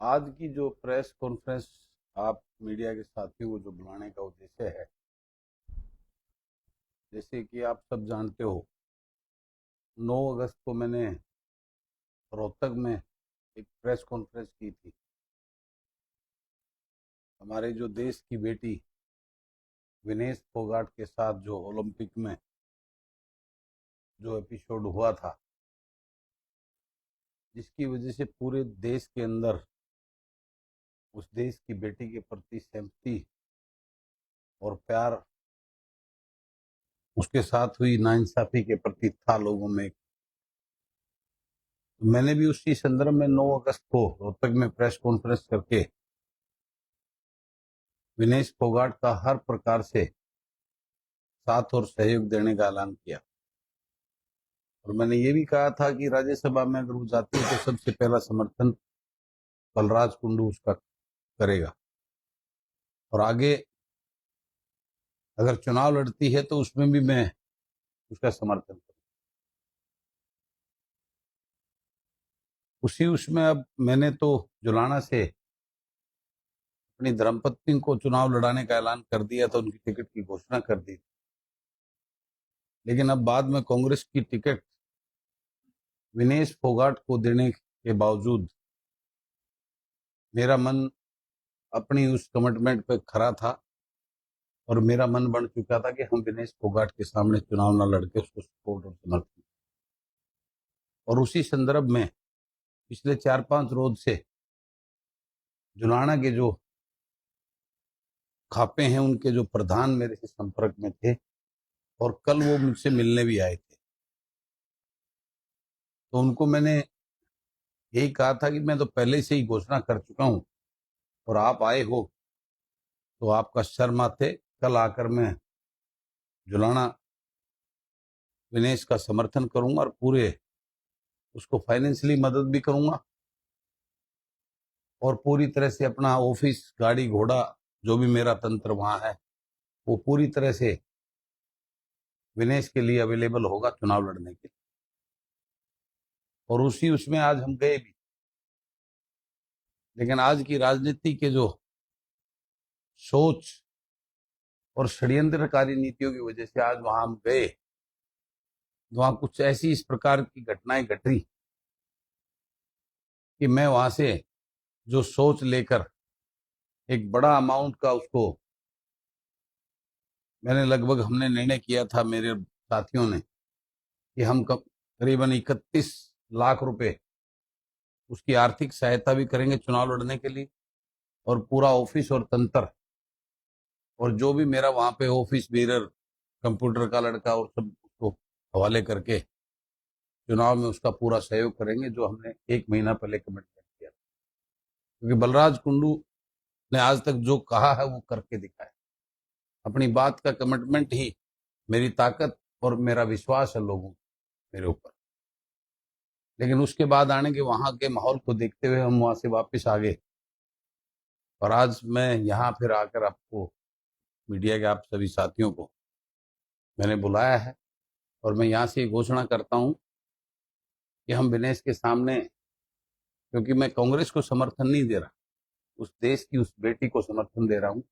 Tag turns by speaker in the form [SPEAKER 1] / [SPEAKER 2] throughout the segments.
[SPEAKER 1] आज की जो प्रेस कॉन्फ्रेंस आप मीडिया के साथियों को जो बुलाने का उद्देश्य है, जैसे कि आप सब जानते हो, 9 अगस्त को मैंने रोहतक में एक प्रेस कॉन्फ्रेंस की थी। हमारे जो देश की बेटी विनेश फोगाट के साथ जो ओलंपिक में जो एपिसोड हुआ था, जिसकी वजह से पूरे देश के अंदर उस देश की बेटी के प्रति सिंपैथी और प्यार उसके साथ हुई नाइंसाफी के प्रति था लोगों में। मैंने भी उसी संदर्भ में 9 अगस्त को रोहतक में प्रेस कॉन्फ्रेंस करके विनेश फोगाट का हर प्रकार से साथ और सहयोग देने का ऐलान किया। और मैंने ये भी कहा था कि राज्यसभा में अगर वो जाती है तो सबसे पहला समर्थन बलराज कुंडू उसका करेगा, और आगे अगर चुनाव लड़ती है तो उसमें भी मैं उसका समर्थन करूँ। उसमें अब मैंने तो जुलाना से अपनी धर्मपत्नी को चुनाव लड़ाने का ऐलान कर दिया था, उनकी टिकट की घोषणा कर दी। लेकिन अब बाद में कांग्रेस की टिकट विनेश फोगाट को देने के बावजूद मेरा मन अपनी उस कमिटमेंट पे खरा था, और मेरा मन बन चुका था कि हम विनेश फोगाट के सामने चुनाव न लड़के उसको सपोर्ट और समर्थन। और उसी संदर्भ में पिछले 4-5 रोज से जुलाना के जो खापे हैं उनके जो प्रधान मेरे से संपर्क में थे, और कल वो मुझसे मिलने भी आए थे। तो उनको मैंने यही कहा था कि मैं तो पहले से ही घोषणा कर चुका हूं, और आप आए हो तो आपका शर्मा थे। कल आकर मैं जुलाना विनेश का समर्थन करूंगा और पूरे उसको फाइनेंशियली मदद भी करूंगा, और पूरी तरह से अपना ऑफिस, गाड़ी घोड़ा, जो भी मेरा तंत्र वहां है, वो पूरी तरह से विनेश के लिए अवेलेबल होगा चुनाव लड़ने के लिए। और उसमें आज हम गए भी। लेकिन आज की राजनीति के जो सोच और षड्यंत्रकारी नीतियों की वजह से आज वहां हम गए, वहां कुछ ऐसी इस प्रकार की घटनाएं घटी कि मैं वहां से जो सोच लेकर एक बड़ा अमाउंट का उसको हमने निर्णय किया था मेरे साथियों ने कि हम करीबन 31 लाख रुपए उसकी आर्थिक सहायता भी करेंगे चुनाव लड़ने के लिए, और पूरा ऑफिस और तंत्र और जो भी मेरा वहां पे ऑफिस बीरर, कंप्यूटर का लड़का और सब उसको हवाले करके चुनाव में उसका पूरा सहयोग करेंगे, जो हमने 1 महीना पहले कमिटमेंट किया। क्योंकि बलराज कुंडू ने आज तक जो कहा है वो करके दिखाया। अपनी बात का कमिटमेंट ही मेरी ताकत और मेरा विश्वास है लोगों मेरे ऊपर। लेकिन उसके बाद आने के वहां के माहौल को देखते हुए हम वहां से वापस आ गए, और आज मैं यहाँ फिर आकर आपको, मीडिया के आप सभी साथियों को मैंने बुलाया है, और मैं यहाँ से घोषणा करता हूँ कि हम विनेश के सामने, क्योंकि मैं कांग्रेस को समर्थन नहीं दे रहा, उस देश की उस बेटी को समर्थन दे रहा हूँ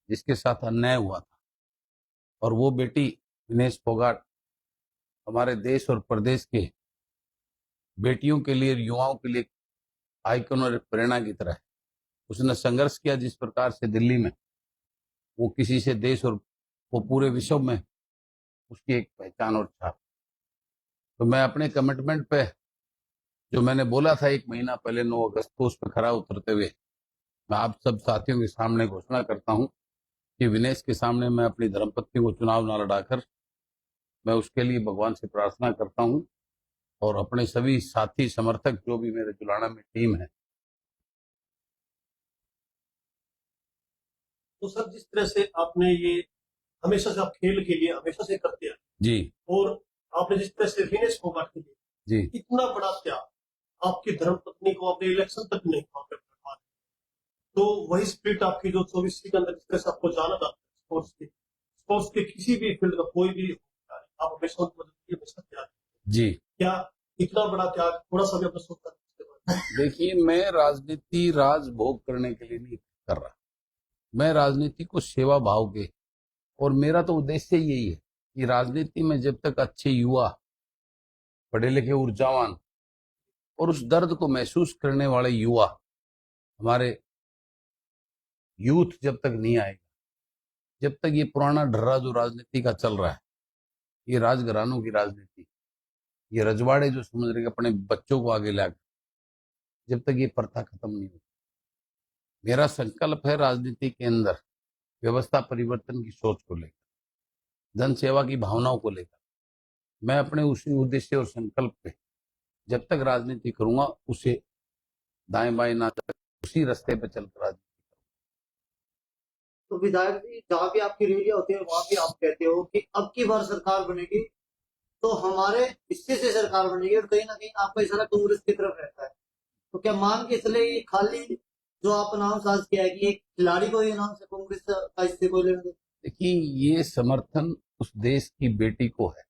[SPEAKER 1] जिसके साथ अन्याय हुआ था। और वो बेटी विनेश फोगाट हमारे देश और प्रदेश के बेटियों के लिए, युवाओं के लिए आइकन और प्रेरणा की तरह है। उसने संघर्ष किया जिस प्रकार से दिल्ली में, वो किसी से देश और वो पूरे विश्व में उसकी एक पहचान और छाप। तो मैं अपने कमिटमेंट पे जो मैंने बोला था 1 महीना पहले 9 अगस्त को, उस पर खरा उतरते हुए मैं आप सब साथियों के सामने घोषणा करता हूं कि विनेश के सामने मैं अपनी धर्मपत्नी को चुनाव न लड़ाकर, मैं उसके लिए भगवान से प्रार्थना करता हूं, और अपने सभी साथी समर्थक जो भी मेरे जुलाना में टीम है।
[SPEAKER 2] तो सर, जिस तरह से आपने ये हमेशा से आप खेल के लिए हमेशा से करते हैं
[SPEAKER 1] जी,
[SPEAKER 2] और आपने जिस तरह से विनेश फोगाट के लिए
[SPEAKER 1] जी,
[SPEAKER 2] इतना बड़ा त्याग, आपकी धर्मपत्नी को आपने इलेक्शन तक नहीं वहां पर, तो वही स्पिरिट आपकी जो 24 के अंदर जिस तरह से आपको जाना जाता है स्पोर्ट्स के किसी भी फील्ड का कोई भी आप हमेशा उनकी मदद की हमेशा तैयार हैं।
[SPEAKER 1] जी।
[SPEAKER 2] क्या इतना बड़ा त्याग थोड़ा सा भी आपने सोचा इसके बारे में?
[SPEAKER 1] देखिए, मैं राजनीति राजभोग करने के लिए नहीं कर रहा। मैं राजनीति को सेवा भाव के, और मेरा तो उद्देश्य यही है कि राजनीति में जब तक अच्छे युवा, पढ़े लिखे, ऊर्जावान और उस दर्द को महसूस करने वाले युवा, हमारे यूथ जब तक नहीं आएगा, जब तक ये पुराना ढर्रा जो राजनीति का चल रहा है, ये राजघरानों की राजनीति, ये रजवाड़े जो समझ रहे अपने बच्चों को आगे लाकर, जब तक ये प्रथा खत्म नहीं होती, मेरा संकल्प है राजनीति के अंदर व्यवस्था परिवर्तन की सोच को लेकर, जन सेवा की भावनाओं को लेकर, मैं अपने उसी उद्देश्य और संकल्प पे जब तक राजनीति करूंगा, उसे दाएं बाएं ना तक उसी रास्ते पे चलकर राजनीति।
[SPEAKER 2] तो विधायक जी, जहाँ भी आपकी रैलियां होती है वहां भी आप कहते हो कि अब की बार सरकार बनेगी तो हमारे हिस्से से सरकार बनेगी, और कहीं ना कहीं आपका इशारा कांग्रेस की तरफ रहता है। तो क्या मान के चले ये खाली जो आप अनाउंस आज किया है कि एक खिलाड़ी को ही अनाउंस है, कांग्रेस का इससे कोई लेना देना?
[SPEAKER 1] देखिए, ये समर्थन उस देश की बेटी को है,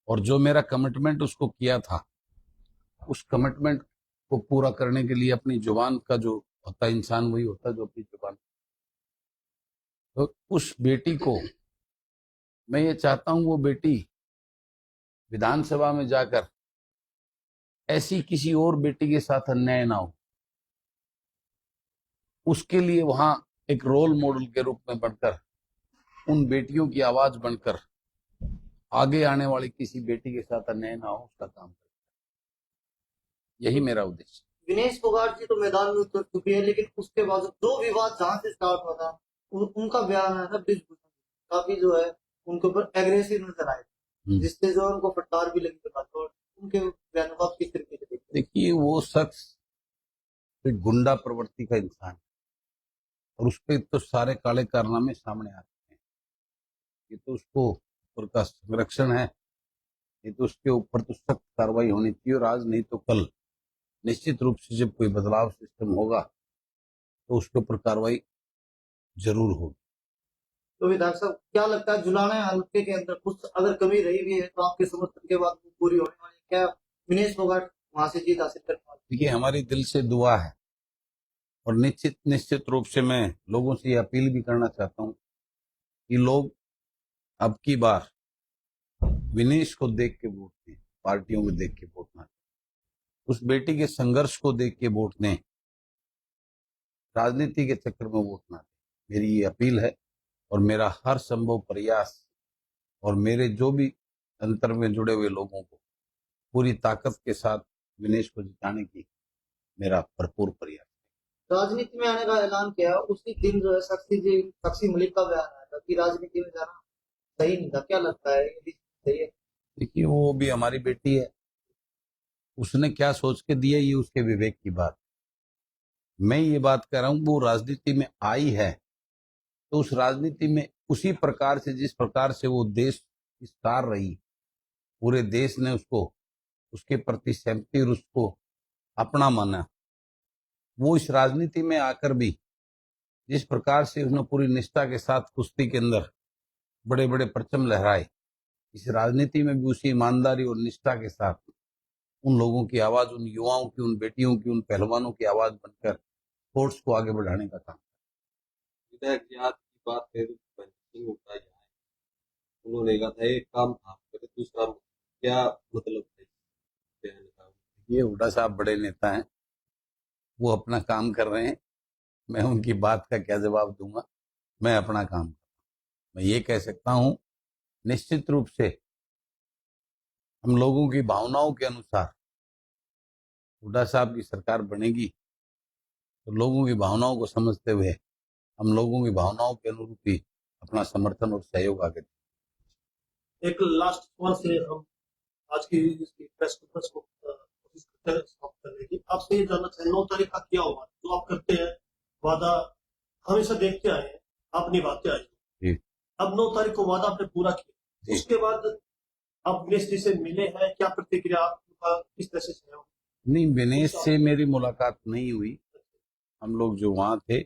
[SPEAKER 1] और जो मेरा कमिटमेंट उसको किया था, उस कमिटमेंट को पूरा करने के लिए अपनी जुबान का जो होता है, इंसान वही होता है जो अपनी जुबान, तो उस बेटी को मैं ये चाहता हूं, वो बेटी विधानसभा में जाकर ऐसी किसी और बेटी के साथ अन्याय ना हो, उसके लिए वहां एक रोल मॉडल के रूप में बनकर, उन बेटियों की आवाज बनकर, आगे आने वाली किसी बेटी के साथ अन्याय ना हो, उसका काम करें। यही मेरा उद्देश्य।
[SPEAKER 2] विनेश फोगाट जी तो मैदान में उतर चुके हैं, लेकिन उसके बाद जो विवाद जहां से स्टार्ट हुआ था, उनका बयान है ब्रिजभूषण काफी जो है उनके ऊपर एग्रेसिव नजर आए, जिससे जो है उनको फटकार भी लगी बात, और उनके बयानों को आप किस तरीके से देखते हैं?
[SPEAKER 1] देखिए, वो शख्स एक गुंडा प्रवृत्ति का इंसान है, और उस पर तो सारे काले कारनामे सामने आते हैं। ये तो उसको ऊपर का संरक्षण है, ये तो उसके ऊपर तो सख्त कार्रवाई होनी चाहिए, और आज नहीं तो कल निश्चित रूप से जब कोई बदलाव सिस्टम होगा तो उसके ऊपर कार्रवाई जरूर होगी।
[SPEAKER 2] तो विधायक साहब, क्या लगता है जुलाना हल्के के अंदर कुछ अगर कमी रही भी है तो आपके समर्थन के बाद वो पूरी होने वाली है? क्या विनेश फोगाट वहां से जीत हासिल करने वाले?
[SPEAKER 1] देखिए, हमारी दिल से दुआ है, और निश्चित निश्चित रूप से मैं लोगों से ये अपील भी करना चाहता हूँ कि लोग अब की बार विनेश को देख के वोट दें, पार्टियों को देख के वोट ना दें, उस बेटी के संघर्ष को देख के वोट दें, राजनीति के चक्कर में वोट ना दें। मेरी ये अपील है, और मेरा हर संभव प्रयास, और मेरे जो भी अंतर में जुड़े हुए लोगों को पूरी ताकत के साथ विनेश को जिताने की मेरा भरपूर प्रयास।
[SPEAKER 2] राजनीति में आने का ऐलान किया उसी दिन जो है साक्षी मलिक का बयान आया था कि राजनीति में जाना सही नहीं था। क्या लगता है ये भी सही है?
[SPEAKER 1] देखिए, वो भी हमारी बेटी है, उसने क्या सोच के दिया ये उसके विवेक की बात। मैं ये बात कर रहा हूँ, वो राजनीति में आई है तो उस राजनीति में उसी प्रकार से, जिस प्रकार से वो देश की स्टार रही, पूरे देश ने उसको, उसके प्रति सहमति और उसको अपना माना, वो इस राजनीति में आकर भी जिस प्रकार से उसने पूरी निष्ठा के साथ कुश्ती के अंदर बड़े बड़े परचम लहराए, इस राजनीति में भी उसी ईमानदारी और निष्ठा के साथ उन लोगों की आवाज, उन युवाओं की, उन बेटियों की, उन पहलवानों की आवाज बनकर स्पोर्ट्स को आगे बढ़ाने का काम।
[SPEAKER 3] विधायक जी, आज की बात है भगत सिंह उठाई है, उन्होंने कहा था एक काम आप करें, दूसरा क्या मतलब है?
[SPEAKER 1] ये हुड्डा साहब बड़े नेता हैं, वो अपना काम कर रहे हैं, मैं उनकी बात का क्या जवाब दूंगा। मैं अपना काम, मैं ये कह सकता हूं, निश्चित रूप से हम लोगों की भावनाओं के अनुसार हुड्डा साहब की सरकार बनेगी, तो लोगों की भावनाओं को समझते हुए हम लोगों की भावनाओं के अनुरूप ही अपना समर्थन और सहयोग आगे दें।
[SPEAKER 2] एक लास्ट सवाल से हम आज की प्रेस कॉन्फ्रेंस को कोशिश करते हैं समाप्त करने की। आपसे ये जानना चाहिए 9 तारीख का क्या हुआ? जो आप करते हैं वादा हमेशा देखते आए हैं, आप निभाते आए हैं। अब 9 तारीख को वादा आपने पूरा किया, उसके बाद आप विनेश जी से मिले हैं, क्या प्रतिक्रिया आपका, किस तरह से सहयोग?
[SPEAKER 1] नहीं, विनेश से मेरी मुलाकात नहीं हुई। हम लोग जो वहाँ थे,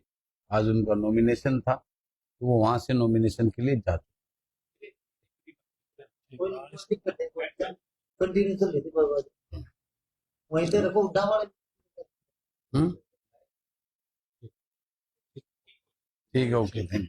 [SPEAKER 1] आज उनका नॉमिनेशन था, तो वो वहाँ से नॉमिनेशन के लिए जा चुके।
[SPEAKER 2] कंटिन्यू चल रही थी।
[SPEAKER 4] वहीं पे रखो उड्डा वाले
[SPEAKER 1] हम्म, ठीक है, ओके, थैंक यू।